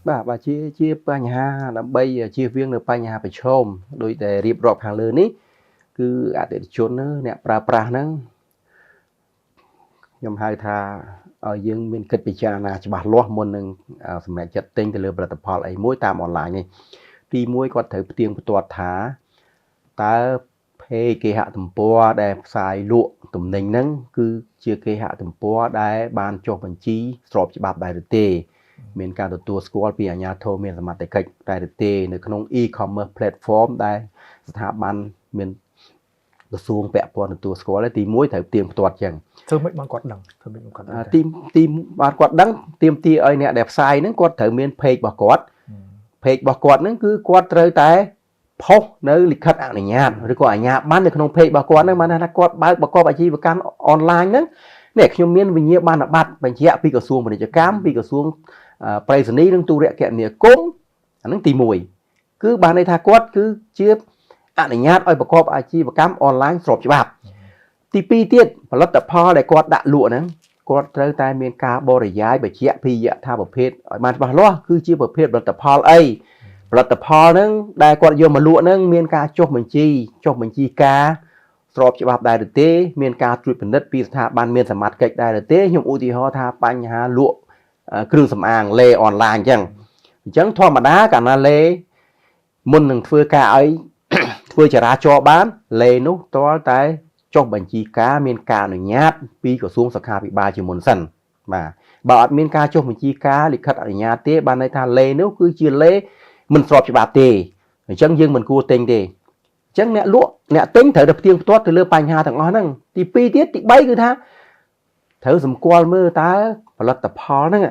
bà chiaបញ្ហាដើម្បីជៀសវាងនៅបញ្ហាប្រឈមដោយតែរៀបរាប់ខាងលើនេះគឺអតិថិជនអ្នកប្រើប្រាស់ហ្នឹងខ្ញុំហៅថាឲ្យយើងមានគិតពិចារណាច្បាស់លាស់មុននឹងសម្រេចចិត្តទិញទៅលើផលិតផលអីមួយតាមអនឡាញនេះទី1គាត់ត្រូវផ្ទៀងផ្ទាត់ថាតើគេហទំព័រដែលផ្សាយលក់ទំនិញហ្នឹងគឺជាគេហទំព័រដែលបានចុះបញ្ជីស្របច្បាប់ដែរឬទេមានការទទួលស្គាល់ពីអាជ្ញាធរមានសមត្ថកិច្ចដែរឬទេនៅក្នុង e-commerce platform ដែលស្ថាប័នមានក្រសួងពាក់ព័ន្ធទទួលស្គាល់ទី1ត្រូវផ្ទៀងផ្ទាត់ចឹងធ្វើមិនបានគាត់ដឹងធ្វើមិនគាត់ដឹងទីបានគាត់ដឹងទាមទារឲ្យអ្នកដែលផ្សាយហ្នឹងគាត់ត្រូវមាន page របស់គាត់ page របស់គាត់ហ្នឹងគឺគាត់ត្រូវតែផុសនៅលិខិតអនុញ្ញាតឬក៏អាជ្ញាប័ណ្ណនៅក្នុង page របស់គាត់ហ្នឹងបានថាគាត់បើកប្រកបអាជីវកម្មអនឡាញហ្នឹងនេះខ្ញុំមានវិញ្ញាបនបត្របញ្ជាក់ពីក្រសួងពាណិជ្ជកម្មពីក្រសួងប្រៃសណីនិងទូរគមនាគមន៍អាហ្នឹងទី1គឺបានន័យថាគាត់គឺជាអនុញ្ញាតឲ្យប្រកបអាជីវកម្មអនឡាញស្របច្បាប់ទី2ទៀតផលិតផលដែលគាត់ដាក់លក់ហ្នឹងគាត់ត្រូវតែមានការបរិយាយបញ្ជាក់ពីយថាប្រភេទឲ្យបានច្បាស់លាស់គឺជាប្រភេទផលិតផលអីផលិតផលហ្នឹងដែលគាត់យកមកលក់ហ្នឹងមានការចុះបញ្ជីការស្របច្បាប់ដែរឬទេមានការត្រួតពិនិត្យពីស្ថាប័នមានសមត្ថកិច្ចដែរឬទេខ្ញុំឧទាហរណ៍ថាបញ្ហាលក់គ្រឿងសម្អាងលេអនឡាញអញ្ចឹងធម្មតាកាលណាលេមុននឹងធ្វើការឲ្យធ្វើចរាចរណ៍បានលេនោះតើតែចុះបញ្ជីការមានការអនុញ្ញាតពីក្រសួងសុខាភិបាលជាមុនសិនបាទបើអត់មានការចុះបញ្ជីការលិខិតអនុញ្ញាតទេបានន័យថាលេនោះគឺជាលេមិនស្របច្បាប់ទេអញ្ចឹងយើងមិនគួរទិញទេអញ្ចឹងអ្នកលក់អ្នកទិញត្រូវតែផ្ទៀងផ្ទាត់ទៅលើបញ្ហាទាំងអស់ហ្នឹងទី2ទៀតទី3គឺថាត្រូវសម្គាល់មើលតើផលិតផលហ្នឹង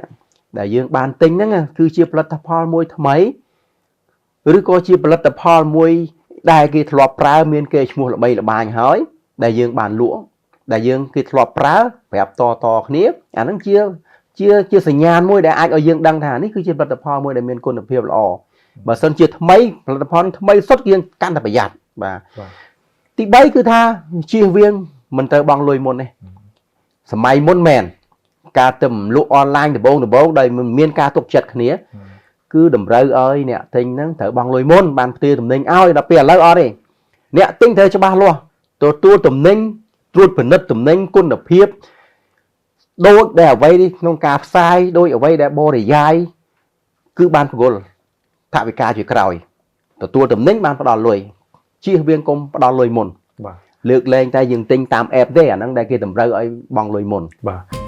ដែលយើងបានទិញហ្នឹងគឺជាផលិតផលមួយថ្មីឬក៏ជាផលិតផលមួយដែលគេធ្លាប់ប្រើមានកេរ្តិ៍ឈ្មោះល្បីល្បាញហើយដែលយើងបានលក់ដែលយើងគេធ្លាប់ប្រើប្រាប់តគ្នាអាហ្នឹងជាសញ្ញាណមួយដែលអាចឲ្យយើងដឹងថានេះគឺជាផលិតផលមួយដែលមានគុណភាពល្អបើសិនជាថ្មីផលិតផលថ្មីសុទ្ធយើងកាន់តែប្រយ័ត្នបាទទី3គឺថាជៀសវាងមិនត្រូវបង់លុយមុនទេសម័យមុនមែនការទៅលក់អនឡាញដំបូងដោយមិនមានការទុកចិត្តគ្នាគឺតម្រូវឲ្យអ្នកទិញហ្នឹងត្រូវបង់លុយមុនបានផ្ទេរទំនិញឲ្យដល់ពេលឥឡូវអត់ទេអ្នកទិញត្រូវច្បាស់លាស់ទទួលទំនិញត្រួតពិនិត្យទំនិញគុណភាពដូចដែលអ្វីក្នុងការផ្សាយដូចអ្វីដែលបរិយាយគឺបានប្រគល់ថវិកាជាក្រោយទទួលទំនិញបានផ្ដល់លុយជៀសវាងកុំផ្ដល់លុយមុនបាទលើកលែងតែយើងទិញតាម app ទេអាហ្នឹងដែលគេតម្រូវឲ្យបង់លុយមុនបាទ